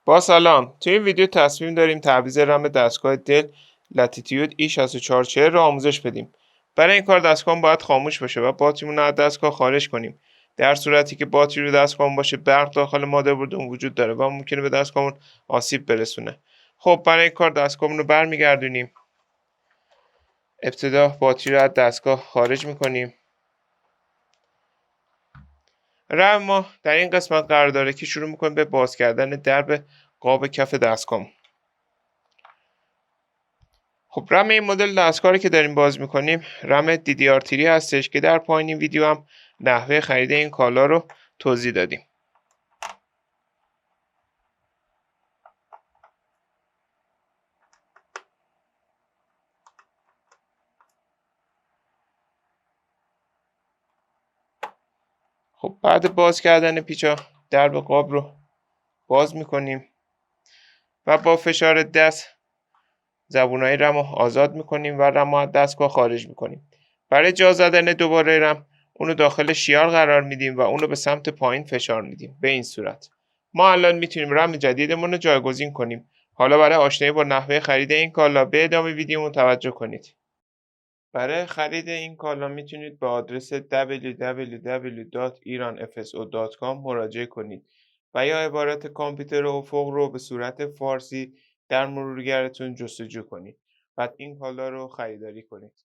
با سلام. توی این ویدیو تصمیم داریم تعویض رم دستگاه دل لاتیتیود E6440 رو آموزش بدیم. برای این کار دستگاه باید خاموش باشه و باتریمون رو از دستگاه خارج کنیم. در صورتی که باتری رو دستگاه باشه، برق داخل مادربرد وجود داره و ممکنه به دستگاهمون آسیب برسونه. خب برای این کار دستگاهمون رو برمیگردونیم. ابتدا باتری رو از دستگاه خارج میکنیم. رم ما در این قسمت قرار داره که شروع میکنیم به باز کردن درب قاب کف دستگاه. خب رم این مدل دستگاهی که داریم باز میکنیم رم DDR3 هستش که در پایین این ویدیو هم نحوه خرید این کالا رو توضیح دادیم. خب بعد باز کردن پیچا درب قاب رو باز میکنیم و با فشار دست زبونهای رم رو آزاد میکنیم و رم رو از دستگاه خارج میکنیم. برای جا زدن دوباره رم اونو داخل شیار قرار میدیم و اونو به سمت پایین فشار میدیم. به این صورت ما الان میتونیم رم جدیدمون رو جایگزین کنیم. حالا برای آشنایی با نحوه خرید این کالا به ادامه ویدیومون توجه کنید. برای خرید این کالا میتونید به آدرس www.iranfso.com مراجعه کنید و یا عبارت کامپیوتر افق رو به صورت فارسی در مرورگرتون جستجو کنید. بعد این کالا رو خریداری کنید.